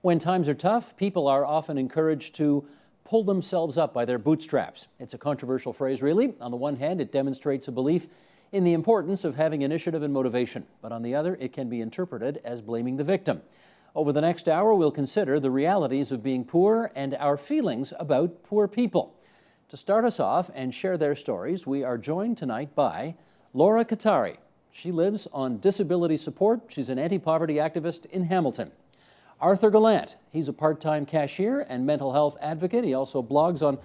When times are tough, people are often encouraged to pull themselves up by their bootstraps. It's a controversial phrase, really. On the one hand, it demonstrates a belief in the importance of having initiative and motivation. But on the other, it can be interpreted as blaming the victim. Over the next hour, we'll consider the realities of being poor and our feelings about poor people. To start us off and share their stories, we are joined tonight by Laura Katari. She lives on disability support. She's an anti-poverty activist in Hamilton. Arthur Gallant, he's a part-time cashier and mental health advocate. He also blogs on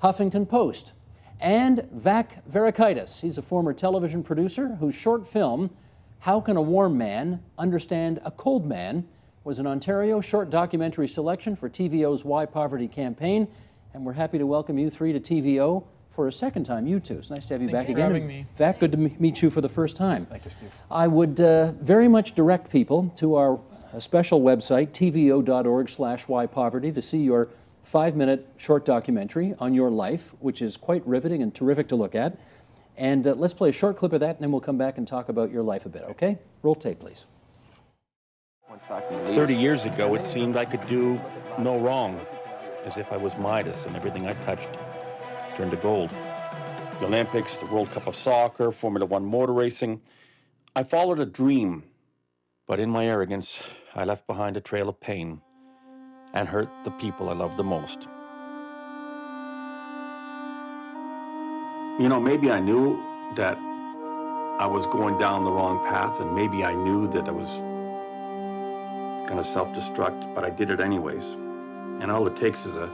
Huffington Post. And Vac Verakaitis, he's a former television producer whose short film, How Can a Warm Man Understand a Cold Man, was an Ontario short documentary selection for TVO's Why Poverty campaign. And we're happy to welcome you three to TVO for a second time, you two. It's nice to have you back again. Thank you for having me. Vac, good to meet you for the first time. Thank you, Steve. I would very much direct people to our special website, tvo.org/whypoverty, to see your 5-minute short documentary on your life, which is quite riveting and terrific to look at. And let's play a short clip of that, and then we'll come back and talk about your life a bit, okay? Roll tape, please. 30 years ago, it seemed I could do no wrong, as if I was Midas and everything I touched turned to gold. The Olympics, the World Cup of Soccer, Formula One motor racing. I followed a dream, but in my arrogance, I left behind a trail of pain and hurt the people I loved the most. You know, maybe I knew that I was going down the wrong path, and maybe I knew that I was going to self-destruct, but I did it anyways. And all it takes is a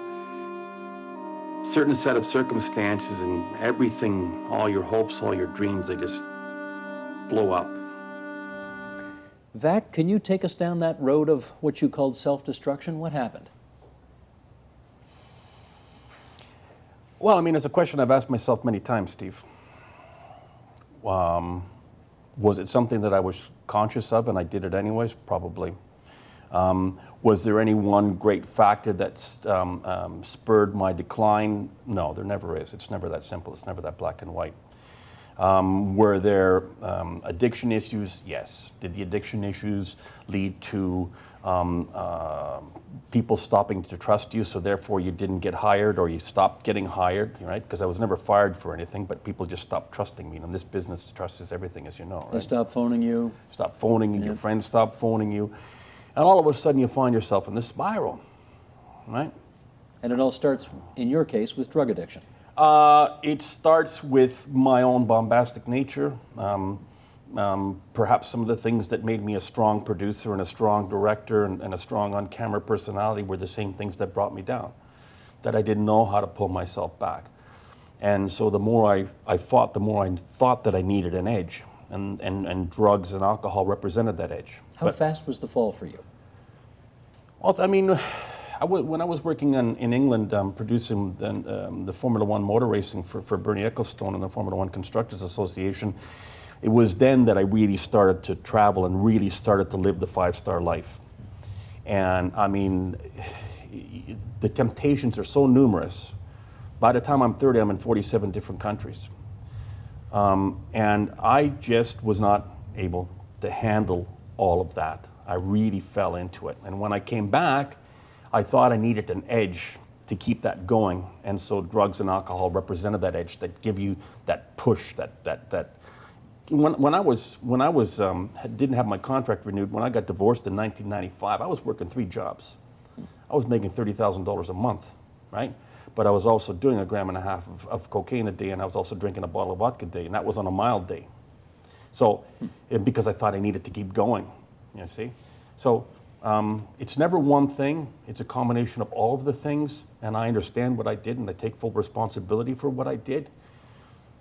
certain set of circumstances, and everything, all your hopes, all your dreams, they just blow up. Vac, can you take us down that road of what you called self-destruction? What happened? Well, I mean, it's a question I've asked myself many times, Steve. Was it something that I was conscious of and I did it anyways? Probably. Was there any one great factor that spurred my decline? No, there never is. It's never that simple. It's never that black and white. Were there addiction issues? Yes. Did the addiction issues lead to people stopping to trust you, so therefore you didn't get hired, or you stopped getting hired, right? Because I was never fired for anything, but people just stopped trusting me. And in this business, trust is everything, as you know, right? They stopped phoning you? Stop phoning, and your friends stop phoning you. And all of a sudden you find yourself in this spiral, right? And it all starts, in your case, with drug addiction. It starts with my own bombastic nature. Perhaps some of the things that made me a strong producer and a strong director and a strong on-camera personality were the same things that brought me down, that I didn't know how to pull myself back. And so the more I fought, the more I thought that I needed an edge. And drugs and alcohol represented that edge. How fast was the fall for you? Well, I mean, when I was working in England producing the Formula One motor racing for Bernie Ecclestone and the Formula One Constructors Association, it was then that I really started to travel and really started to live the 5-star life. And I mean, the temptations are so numerous. By the time I'm 30, I'm in 47 different countries. And I just was not able to handle all of that. I really fell into it. And when I came back, I thought I needed an edge to keep that going. And so drugs and alcohol represented that edge, that give you that push, When I didn't have my contract renewed, when I got divorced in 1995, I was working 3 jobs. I was making $30,000 a month, right? But I was also doing 1.5 grams of cocaine a day, and I was also drinking a bottle of vodka a day, and that was on a mild day. So, because I thought I needed to keep going, you see? So, it's never one thing, it's a combination of all of the things, and I understand what I did, and I take full responsibility for what I did.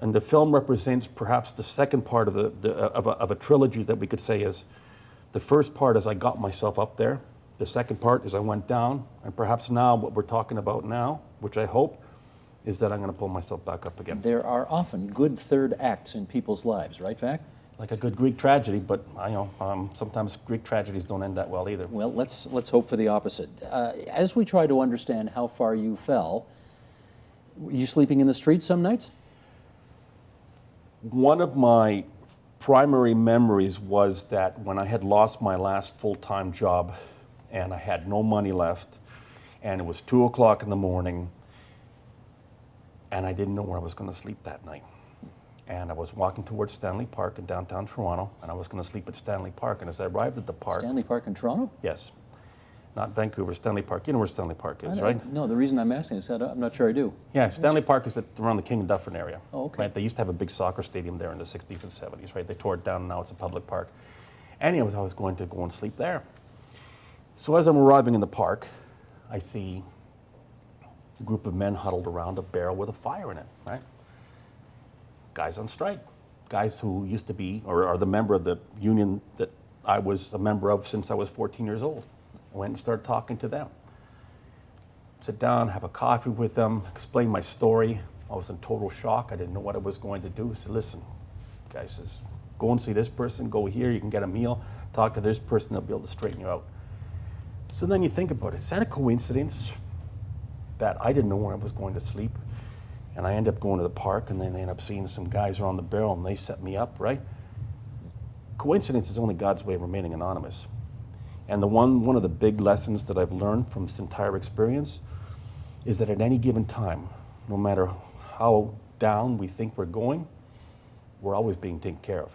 And the film represents perhaps the second part of a trilogy that we could say is, the first part is I got myself up there, the second part is I went down, and perhaps now what we're talking about now, which I hope, is that I'm going to pull myself back up again. There are often good third acts in people's lives, right, Vac? Like a good Greek tragedy, but sometimes Greek tragedies don't end that well either. Well, let's hope for the opposite. As we try to understand how far you fell, were you sleeping in the streets some nights? One of my primary memories was that when I had lost my last full-time job and I had no money left, and it was 2 o'clock in the morning, and I didn't know where I was going to sleep that night. And I was walking towards Stanley Park in downtown Toronto, and I was going to sleep at Stanley Park. And as I arrived at the park... Stanley Park in Toronto? Yes. Not Vancouver, Stanley Park. You know where Stanley Park is, right? No, the reason I'm asking is that I'm not sure I do. Yeah, Stanley Park is around the King and Dufferin area. Oh, okay. Right? They used to have a big soccer stadium there in the 60s and 70s, right? They tore it down, and now it's a public park. Anyways, I was going to go and sleep there. So as I'm arriving in the park, I see a group of men huddled around a barrel with a fire in it, right? Guys on strike. Guys who used to be, or are the member of the union that I was a member of since I was 14 years old. I went and started talking to them. Sit down, have a coffee with them, explain my story. I was in total shock. I didn't know what I was going to do. I said, listen, guy says, go and see this person, go here, you can get a meal, talk to this person, they'll be able to straighten you out. So then you think about it. Is that a coincidence that I didn't know where I was going to sleep? And I end up going to the park, and then I end up seeing some guys around the barrel, and they set me up, right? Coincidence is only God's way of remaining anonymous. And one of the big lessons that I've learned from this entire experience is that at any given time, no matter how down we think we're going, we're always being taken care of,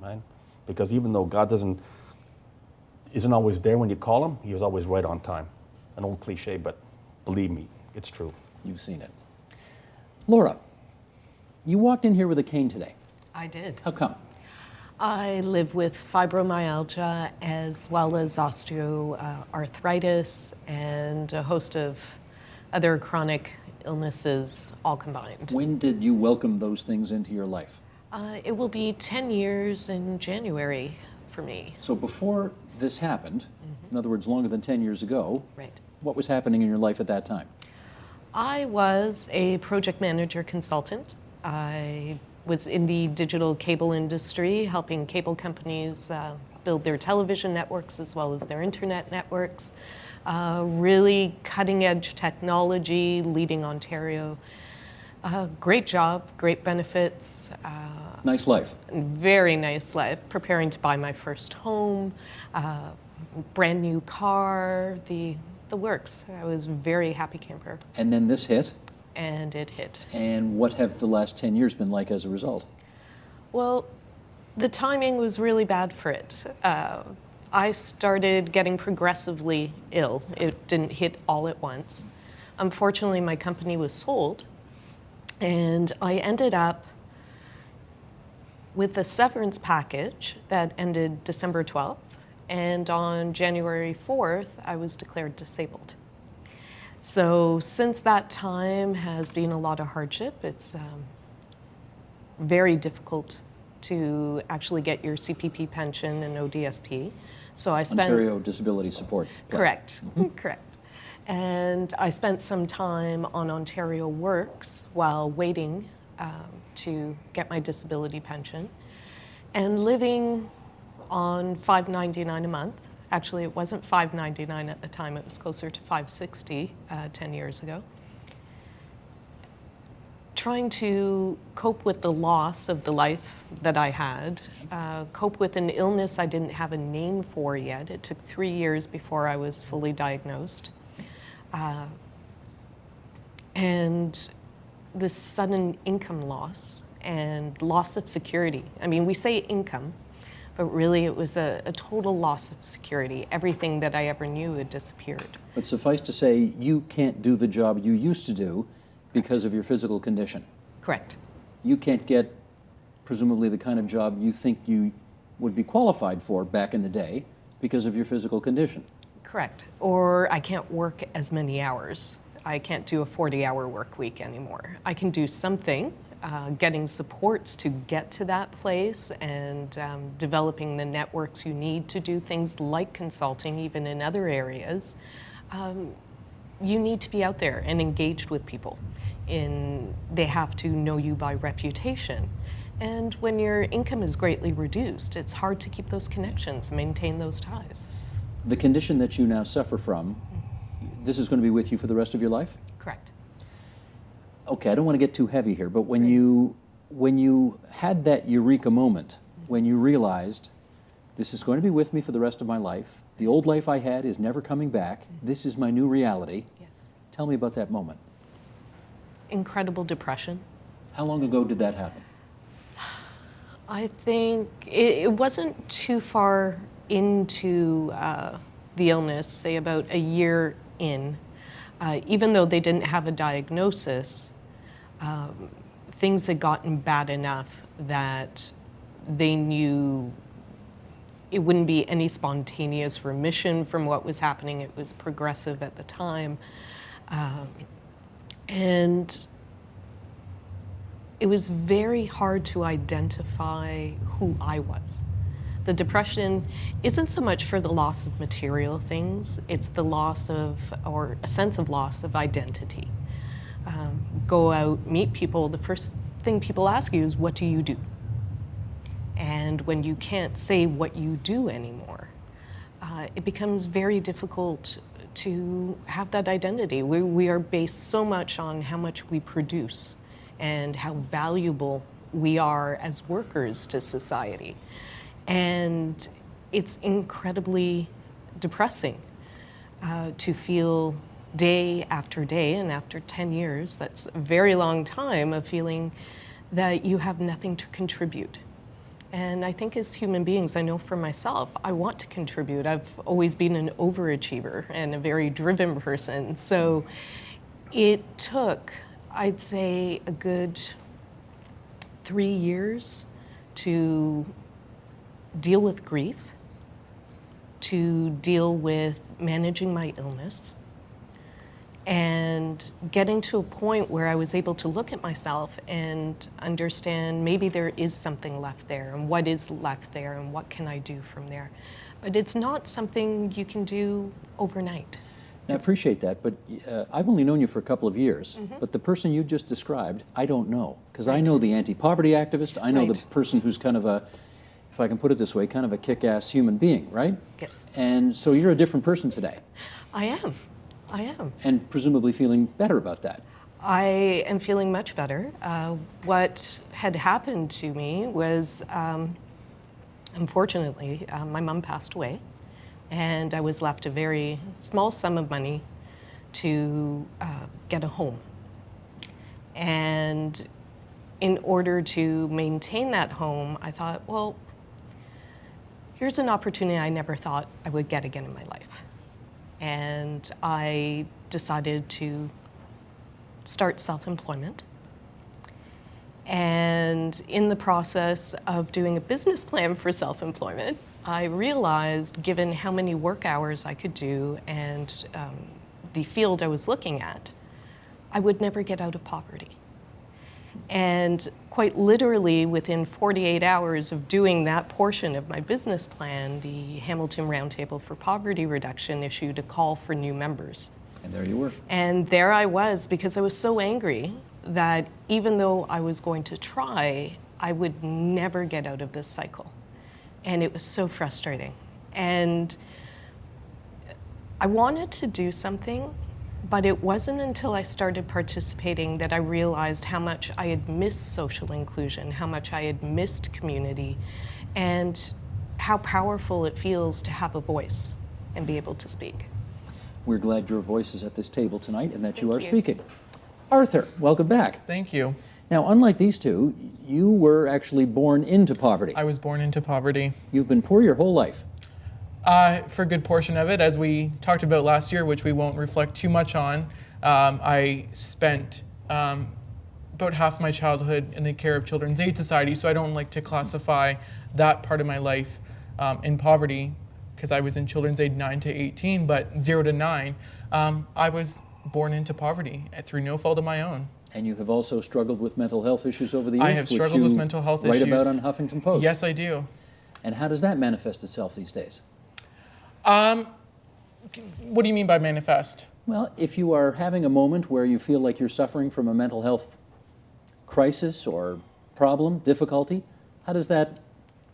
right? Because even though God isn't always there when you call him, he is always right on time. An old cliche, but believe me, it's true. You've seen it. Laura, you walked in here with a cane today. I did. How come? I live with fibromyalgia as well as osteoarthritis and a host of other chronic illnesses all combined. When did you welcome those things into your life? It will be 10 years in January for me. So before this happened, in other words, longer than 10 years ago, Right. what was happening in your life at that time? I was a project manager consultant. I was in the digital cable industry, helping cable companies build their television networks as well as their internet networks. Really cutting edge technology, leading Ontario. Great job, great benefits. Nice life. Very nice life. Preparing to buy my first home, brand new car, the works. I was a very happy camper. And then this hit. And it hit. And what have the last 10 years been like as a result? Well, the timing was really bad for it. I started getting progressively ill. It didn't hit all at once. Unfortunately, my company was sold, and I ended up with a severance package that ended December 12th, and on January 4th, I was declared disabled. So since that time has been a lot of hardship. It's very difficult to actually get your CPP pension and ODSP. So I spent... Ontario Disability Support Plan. Correct, correct. And I spent some time on Ontario Works while waiting to get my disability pension and living on $5.99 a month. Actually, it wasn't $5.99 at the time. It was closer to $5.60 10 years ago. Trying to cope with the loss of the life that I had, cope with an illness I didn't have a name for yet. It took 3 years before I was fully diagnosed. And this sudden income loss and loss of security. I mean, we say income, but really it was a total loss of security. Everything that I ever knew had disappeared. But suffice to say, you can't do the job you used to do because of your physical condition. Correct. You can't get, presumably, the kind of job you think you would be qualified for back in the day because of your physical condition. Correct. Or I can't work as many hours. I can't do a 40-hour work week anymore. I can do something, getting supports to get to that place and developing the networks you need to do things like consulting, even in other areas. You need to be out there and engaged with people. They have to know you by reputation. And when your income is greatly reduced, it's hard to keep those connections, maintain those ties. The condition that you now suffer from, this is going to be with you for the rest of your life? Correct. Okay, I don't want to get too heavy here, but when you had that eureka moment, when you realized This is going to be with me for the rest of my life. The old life I had is never coming back. This is my new reality. Yes. Tell me about that moment. Incredible depression. How long ago did that happen? I think it wasn't too far into the illness, say about a year in. Even though they didn't have a diagnosis, things had gotten bad enough that they knew it wouldn't be any spontaneous remission from what was happening. It was progressive at the time. And it was very hard to identify who I was. The depression isn't so much for the loss of material things, it's the loss of, or a sense of loss of identity. Go out, meet people, the first thing people ask you is, what do you do? And when you can't say what you do anymore, it becomes very difficult to have that identity. We are based so much on how much we produce and how valuable we are as workers to society. And it's incredibly depressing to feel day after day, and after 10 years, that's a very long time of feeling that you have nothing to contribute. And I think as human beings, I know for myself, I want to contribute. I've always been an overachiever and a very driven person. So it took, I'd say, a good 3 years to deal with grief, to deal with managing my illness, and getting to a point where I was able to look at myself and understand maybe there is something left there, and what is left there, and what can I do from there. But it's not something you can do overnight. Now, I appreciate that, but I've only known you for a couple of years, but the person you just described, I don't know. Because I know the anti-poverty activist, I know the person who's kind of a, if I can put it this way, kind of a kick-ass human being, right? Yes. And so you're a different person today. I am. I am. And presumably feeling better about that. I am feeling much better. What had happened to me was, unfortunately, my mom passed away, and I was left a very small sum of money to get a home. And in order to maintain that home, I thought, well, here's an opportunity I never thought I would get again in my life. And I decided to start self-employment. And in the process of doing a business plan for self-employment, I realized, given how many work hours I could do and the field I was looking at, I would never get out of poverty. And quite literally, within 48 hours of doing that portion of my business plan, the Hamilton Roundtable for Poverty Reduction issued a call for new members. And there you were. And there I was, because I was so angry that even though I was going to try, I would never get out of this cycle. And it was so frustrating. And I wanted to do something, but it wasn't until I started participating that I realized how much I had missed social inclusion, how much I had missed community, and how powerful it feels to have a voice and be able to speak. We're glad your voice is at this table tonight and that you are speaking. Arthur, welcome back. Thank you. Now, unlike these two, you were actually born into poverty. I was born into poverty. You've been poor your whole life. For a good portion of it, as we talked about last year, which we won't reflect too much on, I spent about half my childhood in the care of Children's Aid Society, so I don't like to classify that part of my life in poverty, because I was in Children's Aid 9 to 18, but 0 to 9, I was born into poverty through no fault of my own. And you have also struggled with mental health issues over the years, I have struggled with mental health issues. Write about on Huffington Post. Yes, I do. And how does that manifest itself these days? What do you mean by manifest? Well, if you are having a moment where you feel like you're suffering from a mental health crisis or problem, difficulty, how does that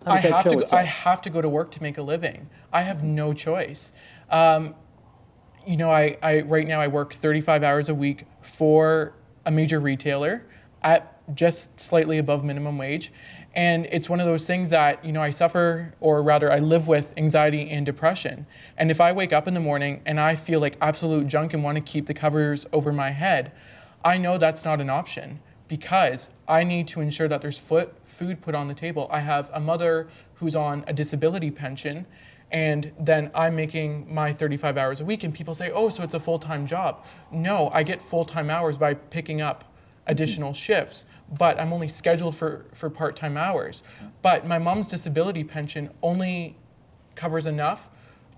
show itself? I have to go to work to make a living. I have no choice. You know, I right now I work 35 hours a week for a major retailer at just slightly above minimum wage, And it's one of those things that, I suffer, or rather I live with anxiety and depression. And if I wake up in the morning and I feel like absolute junk and want to keep the covers over my head, I know that's not an option, because I need to ensure that there's food put on the table. I have a mother who's on a disability pension, and then I'm making my 35 hours a week, and people say, oh, so it's a full-time job. No, I get full-time hours by picking up additional shifts, but I'm only scheduled for part-time hours. But my mom's disability pension only covers enough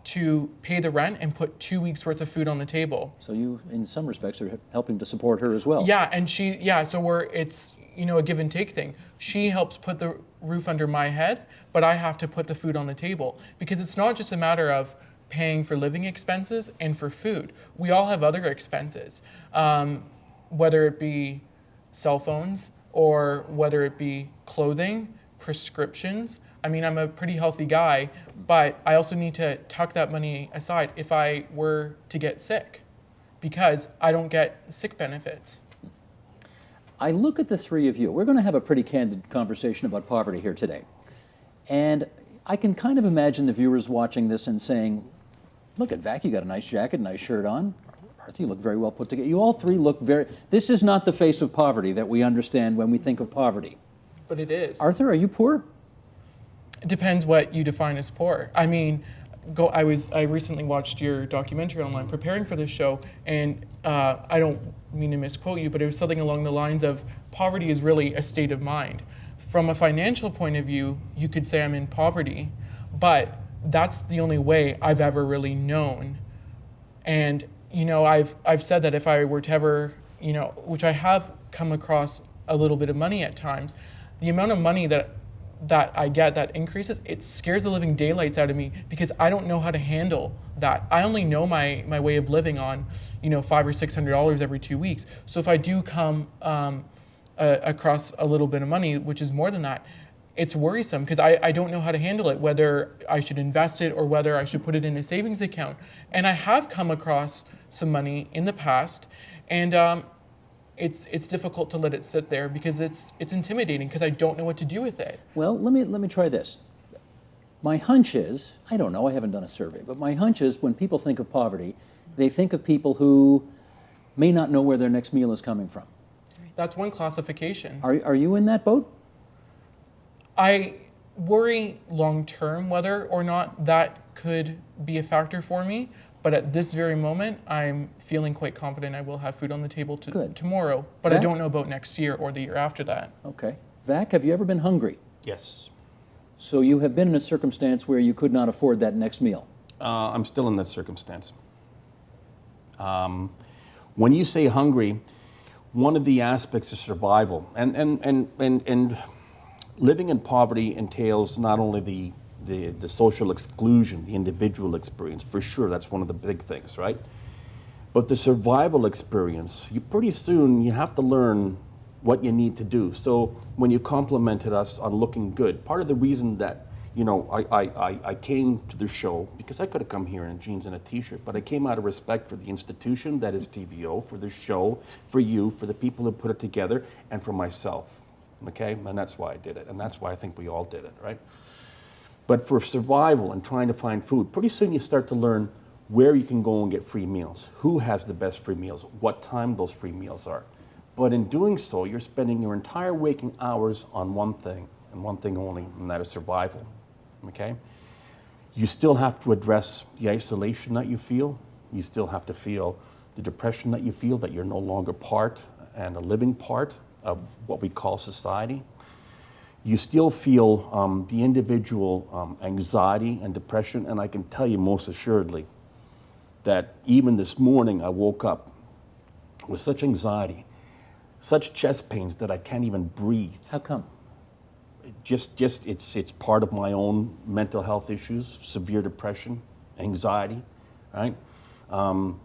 to pay the rent and put 2 weeks worth of food on the table. So you, in some respects, are helping to support her as well. Yeah, and so it's, a give and take thing. She helps put the roof under my head, but I have to put the food on the table, because it's not just a matter of paying for living expenses and for food. We all have other expenses, whether it be cell phones or whether it be clothing, prescriptions. I mean, I'm a pretty healthy guy, but I also need to tuck that money aside if I were to get sick, because I don't get sick benefits. I look at the three of you. We're going to have a pretty candid conversation about poverty here today. And I can kind of imagine the viewers watching this and saying, look at Vac, you got a nice jacket, nice shirt on. Arthur, you look very well put together. You all three look very... This is not the face of poverty that we understand when we think of poverty. But it is. Arthur, are you poor? It depends what you define as poor. I mean, I recently watched your documentary online preparing for this show, and I don't mean to misquote you, but it was something along the lines of poverty is really a state of mind. From a financial point of view, you could say I'm in poverty, but that's the only way I've ever really known. And I've said that if I were to ever, which I have come across a little bit of money at times, the amount of money that I get that increases, it scares the living daylights out of me, because I don't know how to handle that. I only know my way of living on, $500 or $600 every 2 weeks. So if I do come across a little bit of money, which is more than that, it's worrisome, because I don't know how to handle it, whether I should invest it or whether I should put it in a savings account. And I have come across some money in the past, and it's difficult to let it sit there, because it's intimidating, because I don't know what to do with it. Well, let me try this. My hunch is, I don't know, I haven't done a survey, but my hunch is when people think of poverty, they think of people who may not know where their next meal is coming from. That's one classification. Are you in that boat? I worry long-term whether or not that could be a factor for me, but at this very moment, I'm feeling quite confident I will have food on the table tomorrow, but I don't know about next year or the year after that. Okay. Vac, have you ever been hungry? Yes. So you have been in a circumstance where you could not afford that next meal? I'm still in that circumstance. When you say hungry, one of the aspects of survival, and living in poverty entails not only the social exclusion, the individual experience, for sure, that's one of the big things, right? But the survival experience, pretty soon you have to learn what you need to do. So when you complimented us on looking good, part of the reason that I came to the show, because I could have come here in jeans and a t-shirt, but I came out of respect for the institution that is TVO, for the show, for you, for the people who put it together, and for myself, okay? And that's why I did it, and that's why I think we all did it, right? But for survival and trying to find food, pretty soon you start to learn where you can go and get free meals, who has the best free meals, what time those free meals are. But in doing so, you're spending your entire waking hours on one thing, and one thing only, and that is survival. Okay? You still have to address the isolation that you feel. You still have to feel the depression that you feel, that you're no longer part and a living part of what we call society. You still feel the individual anxiety and depression, and I can tell you most assuredly that even this morning I woke up with such anxiety, such chest pains that I can't even breathe. How come? It's part of my own mental health issues, severe depression, anxiety, right? So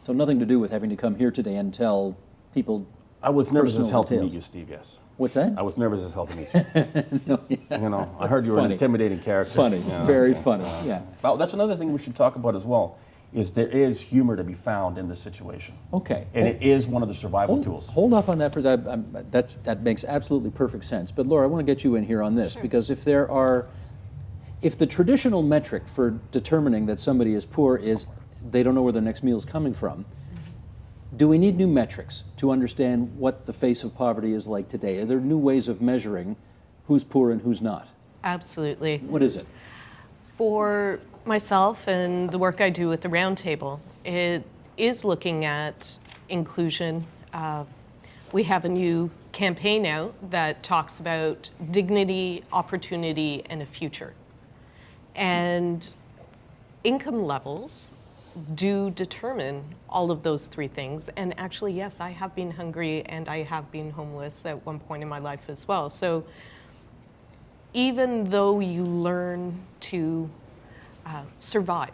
nothing to do with having to come here today and tell people. I was nervous as hell to details. meet you, Steve, yes. What's that? I was nervous as hell to meet you. No, yeah. You know, I heard you were an Funny. intimidating character. Funny, you know, very okay. funny, yeah. Well, that's another thing we should talk about as well, is there is humor to be found in the situation. Okay. And it is one of the survival tools. Hold off on that for that. That makes absolutely perfect sense. But Laura, I want to get you in here on this because if the traditional metric for determining that somebody is poor is they don't know where their next meal is coming from, do we need new metrics to understand what the face of poverty is like today? Are there new ways of measuring who's poor and who's not? Absolutely. What is it? For myself and the work I do with the Roundtable, it is looking at inclusion. We have a new campaign out that talks about dignity, opportunity, and a future. And income levels do determine all of those three things. And actually, yes, I have been hungry and I have been homeless at one point in my life as well. So even though you learn to survive,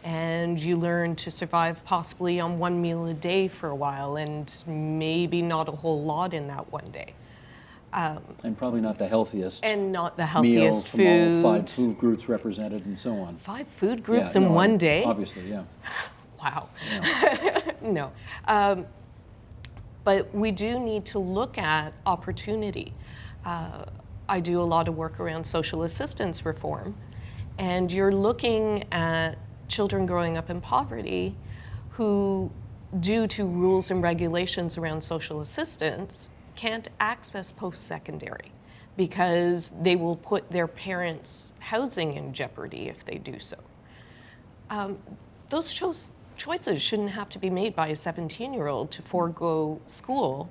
and you learn to survive possibly on one meal a day for a while and maybe not a whole lot in that one day. And probably not the healthiest. And not the Meal healthiest from food. all 5 food groups represented and so on. 5 food groups Yeah, in no, one day? Obviously, yeah. Wow. Yeah. No. But we do need to look at opportunity. I do a lot of work around social assistance reform, and you're looking at children growing up in poverty who, due to rules and regulations around social assistance, can't access post-secondary because they will put their parents' housing in jeopardy if they do so. Those choices shouldn't have to be made by a 17-year-old to forego school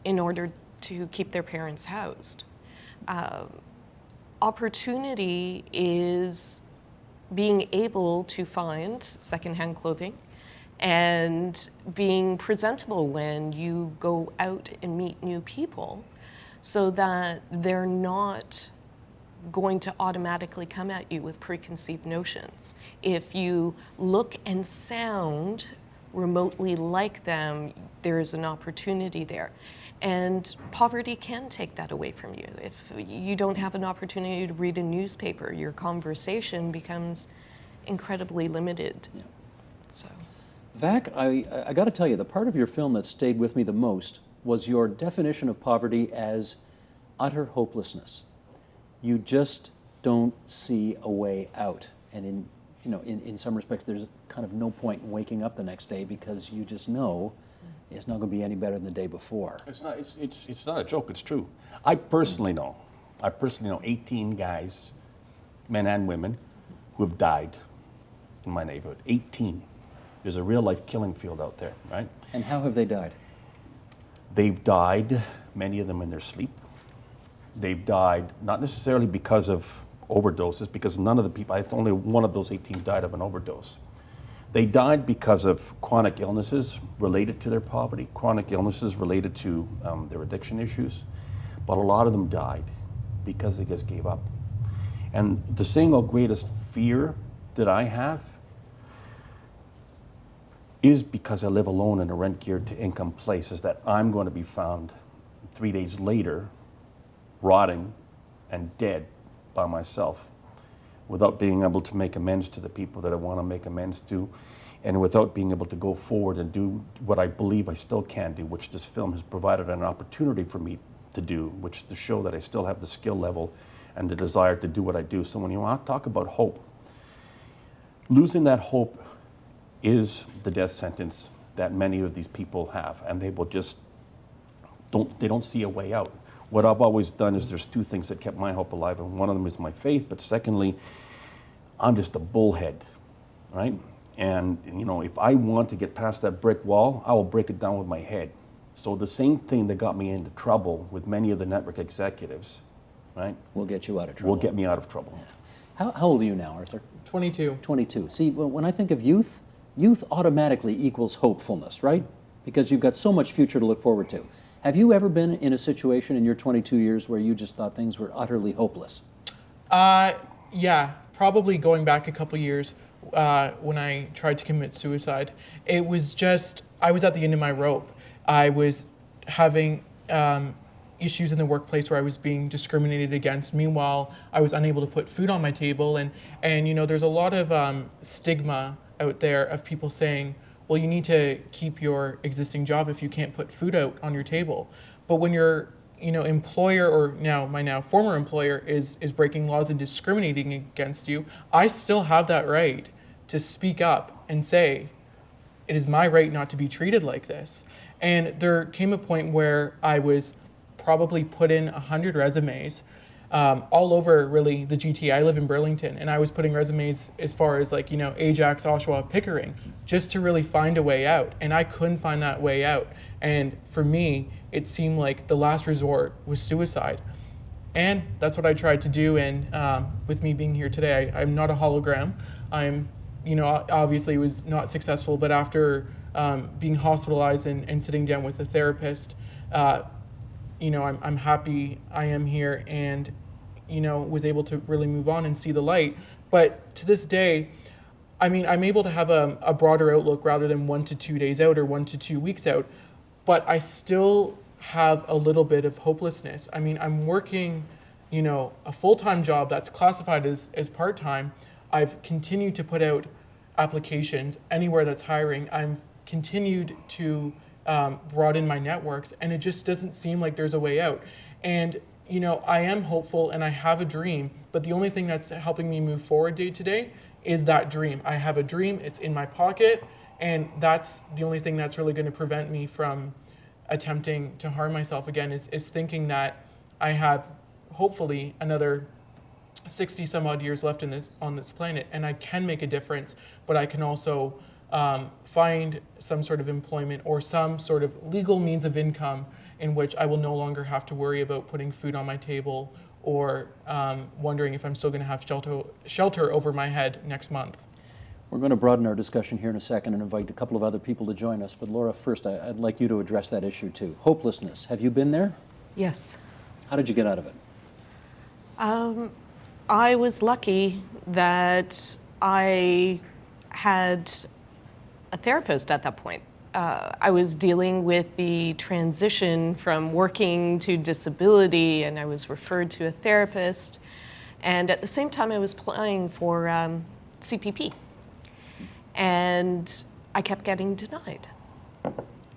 in order to keep their parents housed. Opportunity is being able to find secondhand clothing and being presentable when you go out and meet new people so that they're not going to automatically come at you with preconceived notions. If you look and sound remotely like them, there is an opportunity there. And poverty can take that away from you. If you don't have an opportunity to read a newspaper, your conversation becomes incredibly limited. Yeah. So. Vac, I got to tell you, the part of your film that stayed with me the most was your definition of poverty as utter hopelessness. You just don't see a way out, and in some respects, there's kind of no point in waking up the next day because you just know it's not going to be any better than the day before. It's not a joke, it's true. I personally know 18 guys, men and women, who have died in my neighborhood. 18. There's a real life killing field out there, right? And how have they died? They've died, many of them in their sleep. They've died not necessarily because of overdoses, because none of the people, only one of those 18 died of an overdose. They died because of chronic illnesses related to their poverty, chronic illnesses related to their addiction issues, but a lot of them died because they just gave up. And the single greatest fear that I have is because I live alone in a rent-geared to income place, is that I'm going to be found 3 days later rotting and dead by myself without being able to make amends to the people that I want to make amends to, and without being able to go forward and do what I believe I still can do, which this film has provided an opportunity for me to do, which is to show that I still have the skill level and the desire to do what I do. So when you want to talk about hope, losing that hope is the death sentence that many of these people have, and they will just don't see a way out. What I've always done is there's 2 things that kept my hope alive, and one of them is my faith, but secondly, I'm just a bullhead, right? And if I want to get past that brick wall, I will break it down with my head. So the same thing that got me into trouble with many of the network executives, right? Will get you out of trouble. Will get me out of trouble. How old are you now, Arthur? 22. 22. See, when I think of youth, youth automatically equals hopefulness, right? Because you've got so much future to look forward to. Have you ever been in a situation in your 22 years where you just thought things were utterly hopeless? Yeah, probably going back a couple years when I tried to commit suicide. It was just, I was at the end of my rope. I was having issues in the workplace where I was being discriminated against. Meanwhile, I was unable to put food on my table, and there's a lot of stigma out there of people saying, well, you need to keep your existing job if you can't put food out on your table. But when your employer, or my former employer, is breaking laws and discriminating against you, I still have that right to speak up and say, it is my right not to be treated like this. And there came a point where I was probably put in 100 resumes all over really the GTA. I live in Burlington, and I was putting resumes as far as Ajax, Oshawa, Pickering, just to really find a way out. And I couldn't find that way out. And for me, it seemed like the last resort was suicide. And that's what I tried to do. And with me being here today, I'm not a hologram. I'm, obviously was not successful, but after being hospitalized and sitting down with a therapist, I'm happy I am here and, was able to really move on and see the light. But to this day, I'm able to have a broader outlook rather than 1 to 2 days out or 1 to 2 weeks out, but I still have a little bit of hopelessness. I'm working, a full-time job that's classified as part-time. I've continued to put out applications anywhere that's hiring. I've continued to broaden my networks, and it just doesn't seem like there's a way out. And I am hopeful and I have a dream, but the only thing that's helping me move forward day to day is that dream. I have a dream, it's in my pocket, and that's the only thing that's really going to prevent me from attempting to harm myself again, is thinking that I have hopefully another 60 some odd years left on this planet, and I can make a difference, but I can also find some sort of employment or some sort of legal means of income in which I will no longer have to worry about putting food on my table or wondering if I'm still going to have shelter over my head next month. We're going to broaden our discussion here in a second and invite a couple of other people to join us. But Laura, first, I'd like you to address that issue too. Hopelessness. Have you been there? Yes. How did you get out of it? I was lucky that I had a therapist at that point. I was dealing with the transition from working to disability, and I was referred to a therapist. And at the same time, I was applying for CPP. And I kept getting denied.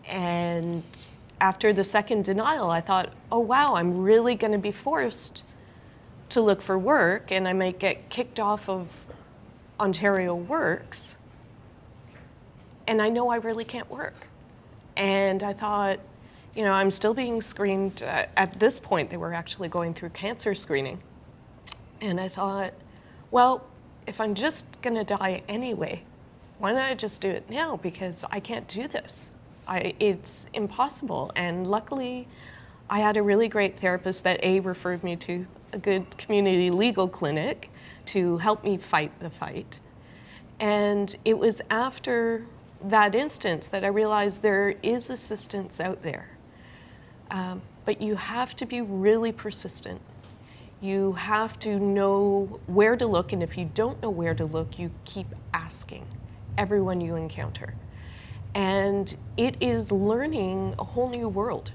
And after the second denial, I thought, oh wow, I'm really going to be forced to look for work, and I might get kicked off of Ontario Works, and I know I really can't work. And I thought, I'm still being screened. At this point, they were actually going through cancer screening. And I thought, well, if I'm just gonna die anyway, why don't I just do it now? Because I can't do this. It's impossible. And luckily, I had a really great therapist that referred me to a good community legal clinic to help me fight the fight. And it was after that instance that I realized there is assistance out there. But you have to be really persistent. You have to know where to look, and if you don't know where to look, you keep asking everyone you encounter. And it is learning a whole new world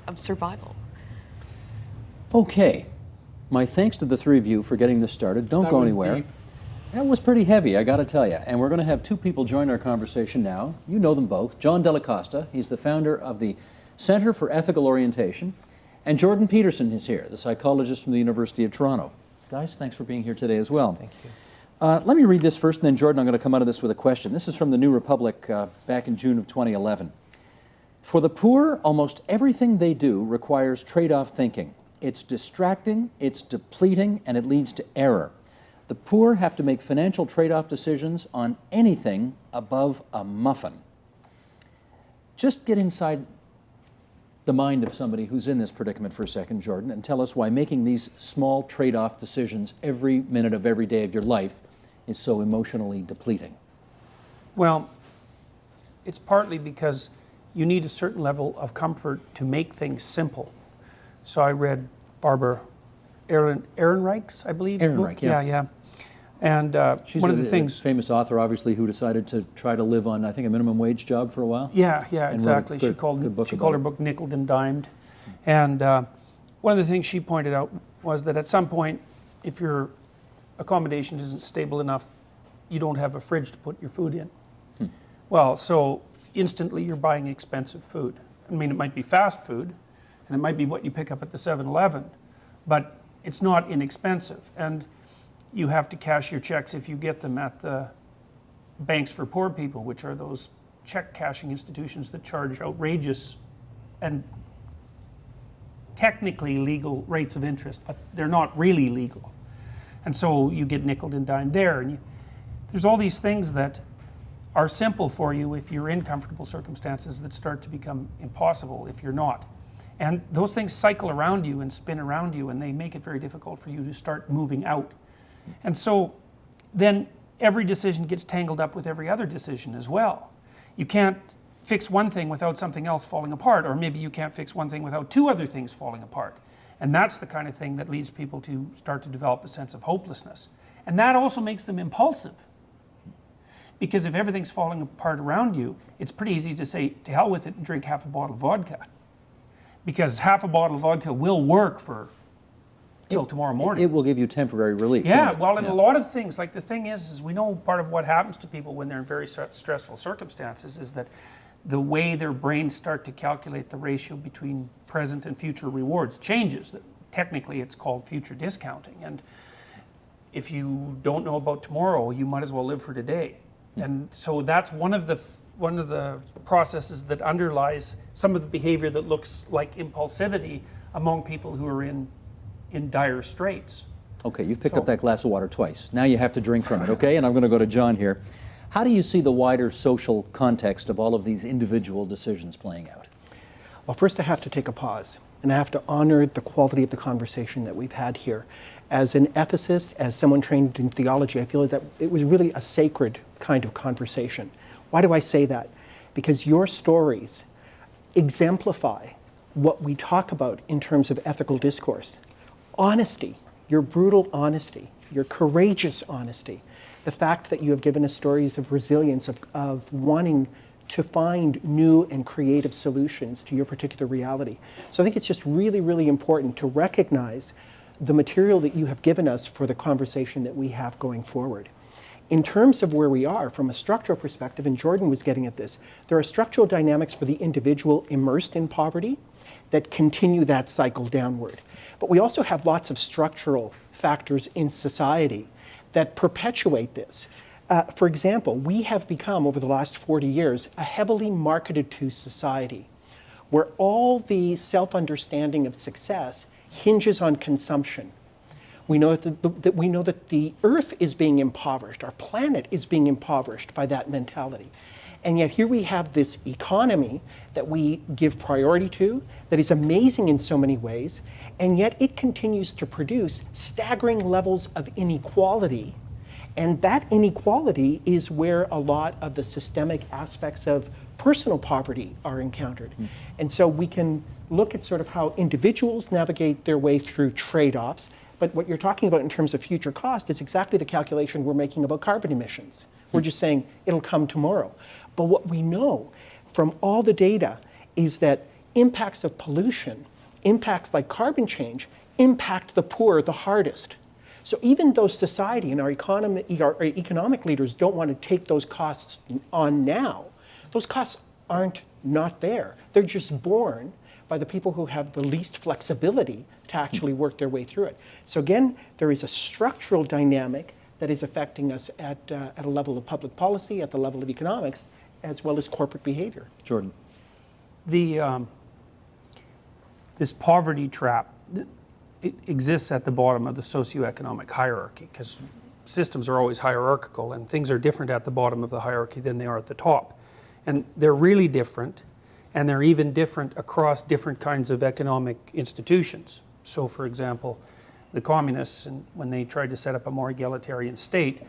of survival. Okay. My thanks to the three of you for getting this started. Don't That go was anywhere. deep. That was pretty heavy, I got to tell you. And we're going to have two people join our conversation now. You know them both. John Della Costa, he's the founder of the Center for Ethical Orientation. And Jordan Peterson is here, the psychologist from the University of Toronto. Guys, thanks for being here today as well. Thank you. Let me read this first, and then Jordan, I'm going to come out of this with a question. This is from the New Republic back in June of 2011. For the poor, almost everything they do requires trade-off thinking. It's distracting, it's depleting, and it leads to error. The poor have to make financial trade-off decisions on anything above a muffin. Just get inside the mind of somebody who's in this predicament for a second, Jordan, and tell us why making these small trade-off decisions every minute of every day of your life is so emotionally depleting. Well, it's partly because you need a certain level of comfort to make things simple. So I read Barbara Ehrenreich's, I believe. Ehrenreich, yeah. Yeah. And She's one of the things, famous author, obviously, who decided to try to live on, I think, a minimum wage job for a while. yeah, wrote a exactly. good She called book her about it. book Nickeled and Dimed. And one of the things she pointed out was that at some point, if your accommodation isn't stable enough you don't have a fridge to put your food in. Well, so instantly you're buying expensive food. I mean, it might be fast food, and it might be what you pick up at the 7-Eleven, but it's not inexpensive. And you have to cash your checks if you get them at the banks for poor people, which are those check cashing institutions that charge outrageous and technically legal rates of interest, but they're not really legal. And so you get nickeled and dimed there. And there's all these things that are simple for you if you're in comfortable circumstances that start to become impossible if you're not. And those things cycle around you and spin around you, and they make it very difficult for you to start moving out. And so then every decision gets tangled up with every other decision as well. You can't fix one thing without something else falling apart, or maybe you can't fix one thing without two other things falling apart. And that's the kind of thing that leads people to start to develop a sense of hopelessness. And that also makes them impulsive. Because if everything's falling apart around you, it's pretty easy to say, to hell with it and drink half a bottle of vodka. Because half a bottle of vodka will work for till tomorrow morning. It will give you temporary relief. Yeah, well, in a lot of things, like the thing is we know part of what happens to people when they're in very stressful circumstances is that the way their brains start to calculate the ratio between present and future rewards changes. Technically, it's called future discounting. And if you don't know about tomorrow, you might as well live for today. And so that's one of the processes that underlies some of the behavior that looks like impulsivity among people who are in dire straits. Okay, you've picked up that glass of water twice. Now you have to drink from it, okay? And I'm going to go to John here. How do you see the wider social context of all of these individual decisions playing out? Well, first I have to take a pause, and I have to honor the quality of the conversation that we've had here. As an ethicist, as someone trained in theology, I feel that it was really a sacred kind of conversation. Why do I say that? Because your stories exemplify what we talk about in terms of ethical discourse. Honesty, your brutal honesty, your courageous honesty, the fact that you have given us stories of resilience, of wanting to find new and creative solutions to your particular reality. So I think it's just really, really important to recognize the material that you have given us for the conversation that we have going forward. In terms of where we are from a structural perspective, and Jordan was getting at this, there are structural dynamics for the individual immersed in poverty that continue that cycle downward. But we also have lots of structural factors in society that perpetuate this. For example, we have become, over the last 40 years, a heavily marketed to society where all the self-understanding of success hinges on consumption. We know that the earth is being impoverished, our planet is being impoverished by that mentality. And yet here we have this economy that we give priority to, that is amazing in so many ways, and yet it continues to produce staggering levels of inequality. And that inequality is where a lot of the systemic aspects of personal poverty are encountered. And so we can look at sort of how individuals navigate their way through trade-offs, but what you're talking about in terms of future cost is exactly the calculation we're making about carbon emissions. We're just saying it'll come tomorrow. But what we know from all the data is that impacts of pollution, impacts like carbon change, impact the poor the hardest. So even though society and our economic leaders don't want to take those costs on now, those costs aren't not there. They're just borne by the people who have the least flexibility to actually work their way through it. So again, there is a structural dynamic that is affecting us at a level of public policy, at the level of economics, as well as corporate behavior. Jordan. This poverty trap, it exists at the bottom of the socioeconomic hierarchy, because systems are always hierarchical and things are different at the bottom of the hierarchy than they are at the top. And they're really different, and they're even different across different kinds of economic institutions. So for example, the communists, when they tried to set up a more egalitarian state,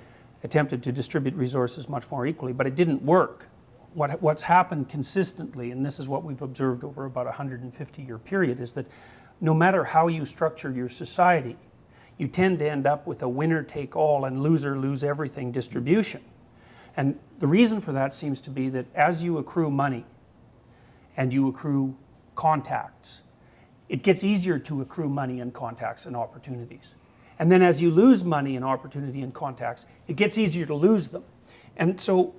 attempted to distribute resources much more equally, but it didn't work. What's happened consistently, and this is what we've observed over about a 150-year period, is that no matter how you structure your society, you tend to end up with a winner-take-all and loser-lose-everything distribution. And the reason for that seems to be that as you accrue money and you accrue contacts, it gets easier to accrue money and contacts and opportunities. And then as you lose money and opportunity and contacts, it gets easier to lose them. And so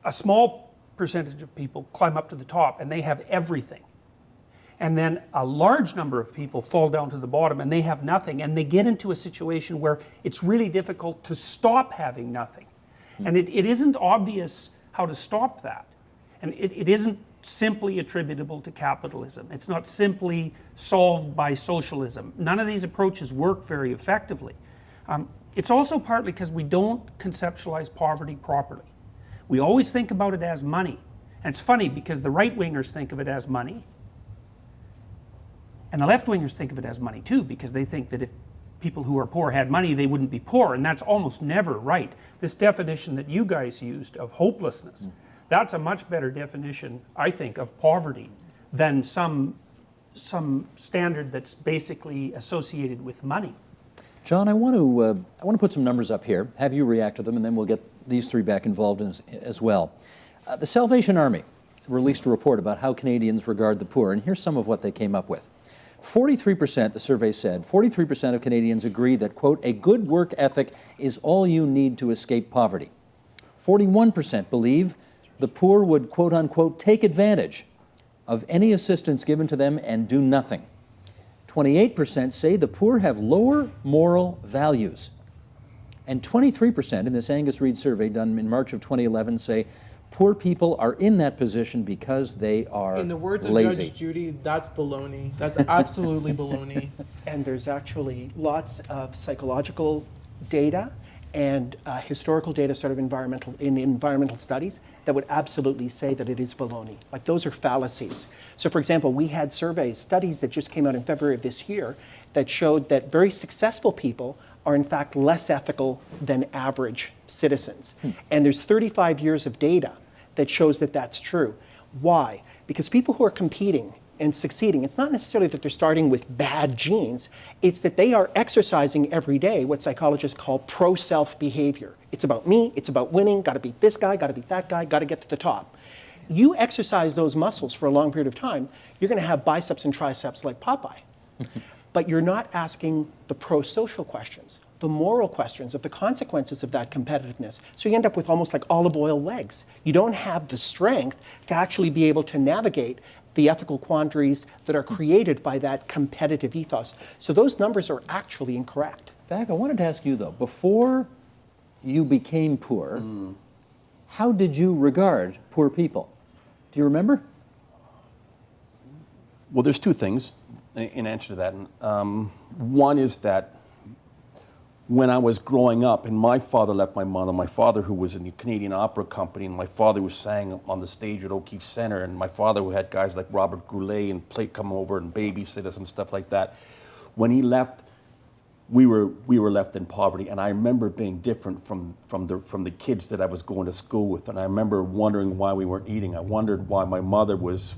a small percentage of people climb up to the top and they have everything. And then a large number of people fall down to the bottom and they have nothing, and they get into a situation where it's really difficult to stop having nothing. And it isn't obvious how to stop that. And it isn't simply attributable to capitalism. It's not simply solved by socialism. None of these approaches work very effectively. It's also partly because we don't conceptualize poverty properly. We always think about it as money. And it's funny because the right-wingers think of it as money, and the left-wingers think of it as money too, because they think that if people who are poor had money, they wouldn't be poor, and that's almost never right. This definition that you guys used of hopelessness, that's a much better definition, I think, of poverty than some standard that's basically associated with money. John, I want to put some numbers up here, have you react to them, and then we'll get these three back involved as well. The Salvation Army released a report about how Canadians regard the poor, and here's some of what they came up with. 43%, the survey said, 43% of Canadians agree that, quote, a good work ethic is all you need to escape poverty. 41% believe the poor would, quote unquote, take advantage of any assistance given to them and do nothing. 28% say the poor have lower moral values. And 23% in this Angus Reid survey done in March of 2011 say poor people are in that position because they are lazy. In the words of Judge Judy, that's baloney. That's absolutely baloney. And there's actually lots of psychological data and historical data sort of in environmental studies that would absolutely say that it is baloney. Like, those are fallacies. So for example, we had studies that just came out in February of this year that showed that very successful people are in fact less ethical than average citizens. And there's 35 years of data that shows that that's true. Why? Because people who are competing and succeeding, it's not necessarily that they're starting with bad genes, it's that they are exercising every day what psychologists call pro-self behavior. It's about me, it's about winning, gotta beat this guy, gotta beat that guy, gotta get to the top. You exercise those muscles for a long period of time, you're gonna have biceps and triceps like Popeye. But you're not asking the pro-social questions, the moral questions of the consequences of that competitiveness. So you end up with almost like olive oil legs. You don't have the strength to actually be able to navigate the ethical quandaries that are created by that competitive ethos. So those numbers are actually incorrect. Vak, I wanted to ask you though, before you became poor, how did you regard poor people? Do you remember? Well, there's two things in answer to that. One is that when I was growing up, and my father left my mother, my father who was in the Canadian Opera Company, and my father who sang on the stage at O'Keefe Centre, and my father who had guys like Robert Goulet and come over and babysit us and stuff like that. When he left, we were left in poverty, and I remember being different from the kids that I was going to school with, and I remember wondering why we weren't eating. I wondered why my mother was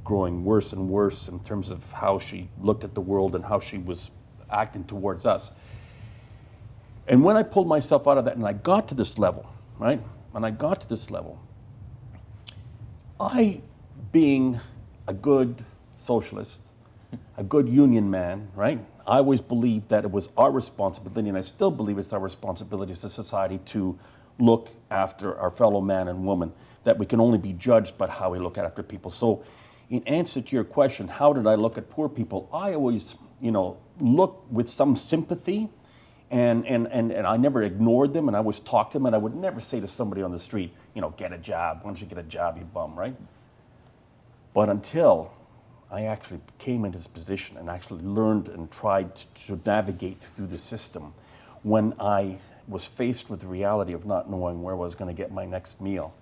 growing worse and worse in terms of how she looked at the world and how she was acting towards us. And when I pulled myself out of that and I got to this level, right? When I got to this level, I, being a good socialist, a good union man, right? I always believed that it was our responsibility, and I still believe it's our responsibility as a society to look after our fellow man and woman, that we can only be judged by how we look after people. So in answer to your question, how did I look at poor people? I always, looked with some sympathy, and I never ignored them, and I always talked to them, and I would never say to somebody on the street, get a job. Why don't you get a job, you bum, right? But until I actually came into this position and actually learned and tried to navigate through the system, when I was faced with the reality of not knowing where I was going to get my next meal,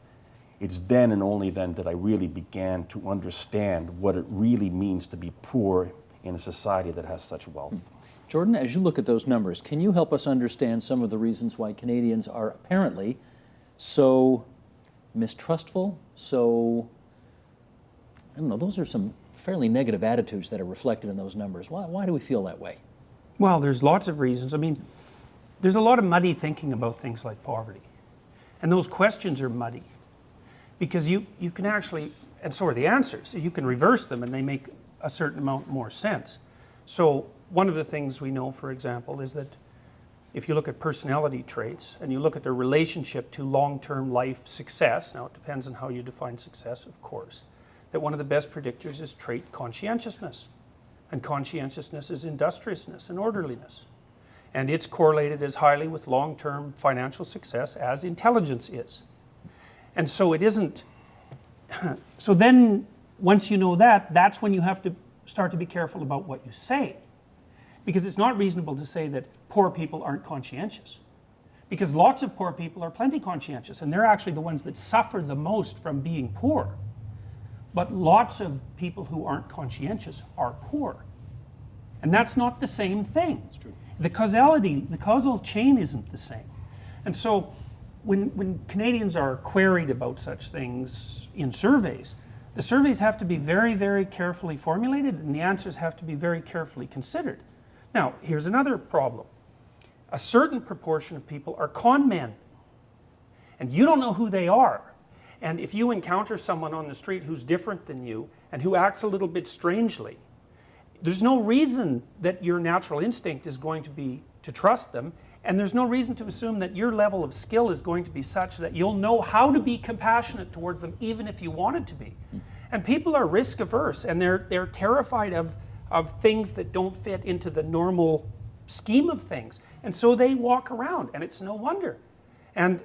it's then and only then that I really began to understand what it really means to be poor in a society that has such wealth. Jordan, as you look at those numbers, can you help us understand some of the reasons why Canadians are apparently so mistrustful, so, I don't know, those are some fairly negative attitudes that are reflected in those numbers. Why do we feel that way? Well, there's lots of reasons. I mean, there's a lot of muddy thinking about things like poverty. And those questions are muddy. Because you can actually, and so are the answers, you can reverse them and they make a certain amount more sense. So one of the things we know, for example, is that if you look at personality traits and you look at their relationship to long-term life success, now it depends on how you define success, of course, that one of the best predictors is trait conscientiousness. And conscientiousness is industriousness and orderliness. And it's correlated as highly with long-term financial success as intelligence is. And so it isn't, so then once you know that, that's when you have to start to be careful about what you say. Because it's not reasonable to say that poor people aren't conscientious. Because lots of poor people are plenty conscientious, and they're actually the ones that suffer the most from being poor. But lots of people who aren't conscientious are poor. And that's not the same thing. That's true. The causality, the causal chain isn't the same. And so when Canadians are queried about such things in surveys, the surveys have to be very, very carefully formulated, and the answers have to be very carefully considered. Now, here's another problem. A certain proportion of people are con men, and you don't know who they are. And if you encounter someone on the street who's different than you and who acts a little bit strangely, there's no reason that your natural instinct is going to be to trust them, and there's no reason to assume that your level of skill is going to be such that you'll know how to be compassionate towards them even if you wanted to be. And people are risk averse, and they're terrified of things that don't fit into the normal scheme of things. And so they walk around, and it's no wonder. And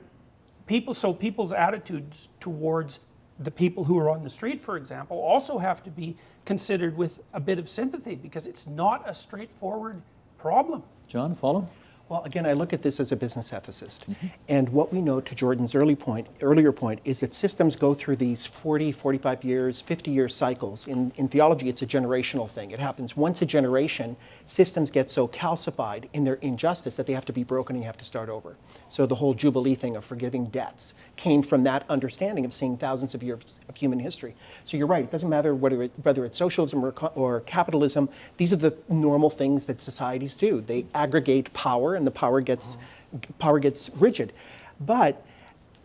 people's attitudes towards the people who are on the street, for example, also have to be considered with a bit of sympathy, because it's not a straightforward problem. John, follow? Well, again, I look at this as a business ethicist. And what we know, to Jordan's earlier point, is that systems go through these 40, 45 years, 50-year cycles. In theology, it's a generational thing. It happens once a generation. Systems get so calcified in their injustice that they have to be broken and you have to start over. So the whole Jubilee thing of forgiving debts came from that understanding of seeing thousands of years of human history. So you're right, it doesn't matter whether it's socialism or capitalism. These are the normal things that societies do. They aggregate power, and the power gets rigid. But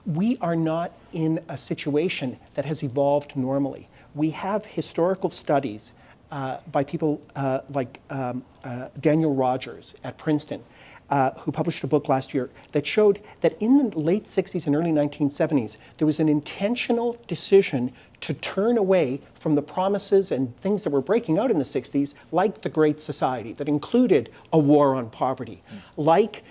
we are not in a situation that has evolved normally. We have historical studies by people like Daniel Rogers at Princeton, who published a book last year that showed that in the late 60s and early 1970s, there was an intentional decision to turn away from the promises and things that were breaking out in the 60s, like the Great Society, that included a war on poverty, like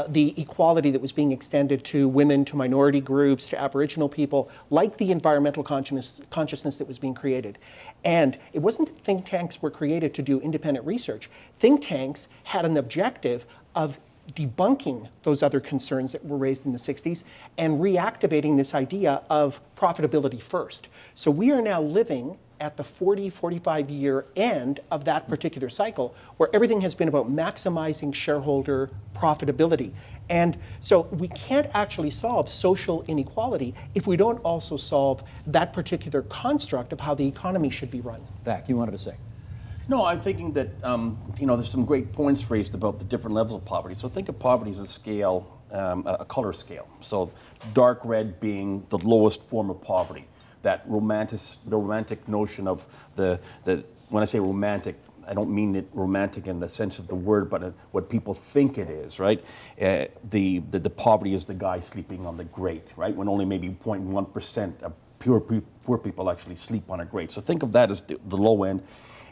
the equality that was being extended to women, to minority groups, to Aboriginal people, like the environmental consciousness that was being created. And it wasn't that think tanks were created to do independent research. Think tanks had an objective of debunking those other concerns that were raised in the 60s and reactivating this idea of profitability first. So we are now living at the 40, 45 year end of that particular cycle, where everything has been about maximizing shareholder profitability. And so we can't actually solve social inequality if we don't also solve that particular construct of how the economy should be run. Zach, you wanted to say? No, I'm thinking that, there's some great points raised about the different levels of poverty. So think of poverty as a scale, a color scale. So dark red being the lowest form of poverty. That the romantic notion of when I say romantic, I don't mean it romantic in the sense of the word, but what people think it is, right? The poverty is the guy sleeping on the grate, right? When only maybe 0.1% of poor people actually sleep on a grate. So think of that as the low end.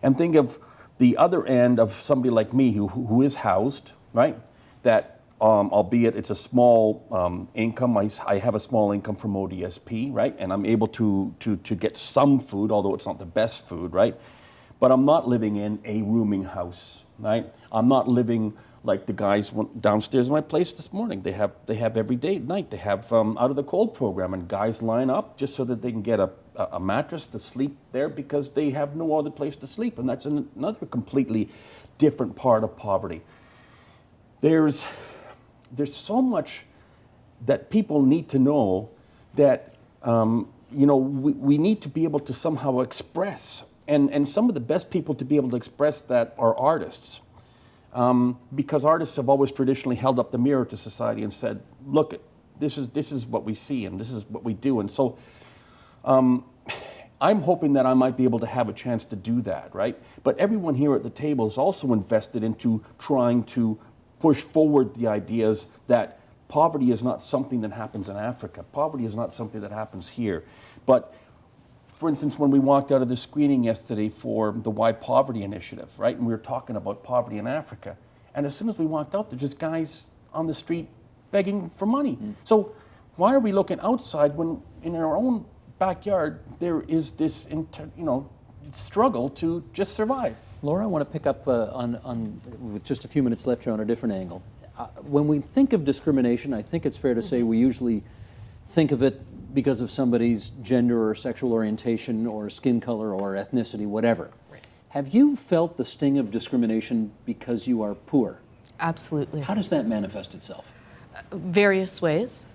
And think of the other end of somebody like me who is housed, right? That, albeit it's a small income, I have a small income from ODSP, right? And I'm able to get some food, although it's not the best food, right? But I'm not living in a rooming house, right? I'm not living like the guys downstairs in my place this morning. They have every day at night. They have out of the cold program, and guys line up just so that they can get a mattress to sleep there because they have no other place to sleep, and that's another completely different part of poverty. There's so much that people need to know that we need to be able to somehow express, and some of the best people to be able to express that are artists. Because artists have always traditionally held up the mirror to society and said, look, this is what we see and this is what we do. And so I'm hoping that I might be able to have a chance to do that, right? But everyone here at the table is also invested into trying to push forward the ideas that poverty is not something that happens in Africa. Poverty is not something that happens here. But for instance, when we walked out of the screening yesterday for the Why Poverty initiative, right? And we were talking about poverty in Africa. And as soon as we walked out, there's just guys on the street begging for money. So why are we looking outside when in our own backyard there is this struggle to just survive? Laura, I want to pick up with just a few minutes left here on a different angle. When we think of discrimination, I think it's fair to say we usually think of it because of somebody's gender or sexual orientation or skin color or ethnicity, whatever. Right. Have you felt the sting of discrimination because you are poor? Absolutely. How does that manifest itself? Various ways.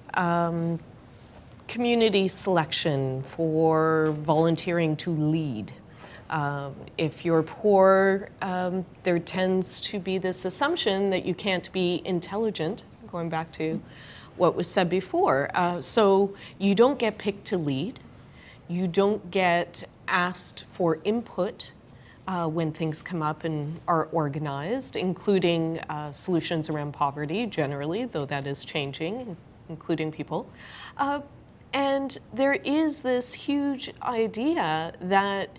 Community selection for volunteering to lead. If you're poor, there tends to be this assumption that you can't be intelligent, going back to what was said before. So you don't get picked to lead. You don't get asked for input when things come up and are organized, including solutions around poverty generally, though that is changing, including people. And there is this huge idea that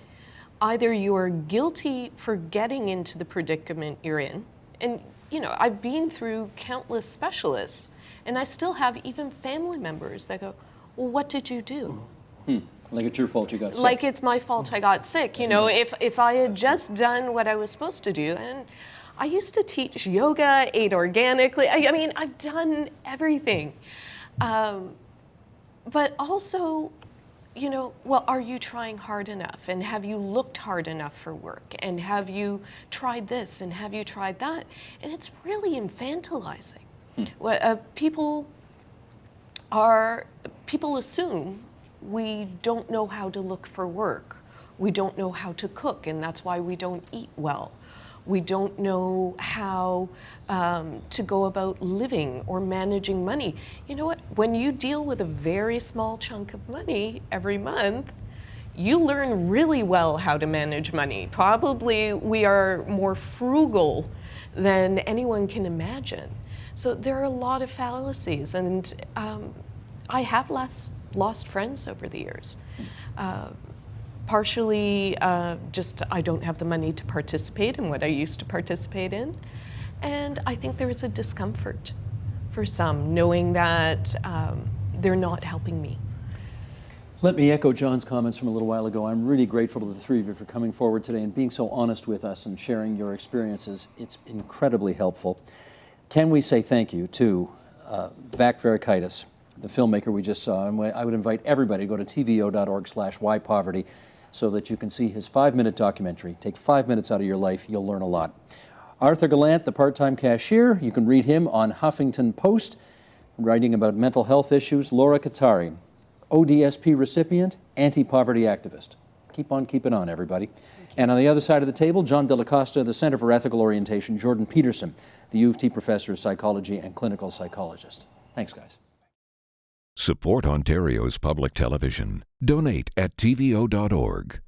either you're guilty for getting into the predicament you're in, and I've been through countless specialists, and I still have even family members that go, well, what did you do? Like it's your fault you got sick. Like it's my fault I got sick. If I had just done what I was supposed to do, and I used to teach yoga, ate organically. I mean, I've done everything. But also, well, are you trying hard enough? And have you looked hard enough for work? And have you tried this? And have you tried that? And it's really infantilizing. People assume we don't know how to look for work. We don't know how to cook, and that's why we don't eat well. We don't know how to go about living or managing money. You know what? When you deal with a very small chunk of money every month, you learn really well how to manage money. Probably we are more frugal than anyone can imagine. So there are a lot of fallacies, and I have lost friends over the years. Partially just I don't have the money to participate in what I used to participate in. And I think there is a discomfort for some, knowing that they're not helping me. Let me echo John's comments from a little while ago. I'm really grateful to the three of you for coming forward today and being so honest with us and sharing your experiences. It's incredibly helpful. Can we say thank you to Vac Verikaitis, the filmmaker we just saw, and I would invite everybody to go to tvo.org/whypoverty so that you can see his 5-minute documentary. Take 5 minutes out of your life, you'll learn a lot. Arthur Gallant, the part-time cashier, you can read him on Huffington Post, writing about mental health issues. Laura Katari, ODSP recipient, anti-poverty activist. Keep on keeping on, everybody. And on the other side of the table, John De La Costa, the Center for Ethical Orientation, Jordan Peterson, the U of T professor of psychology and clinical psychologist. Thanks, guys. Support Ontario's public television. Donate at tvo.org.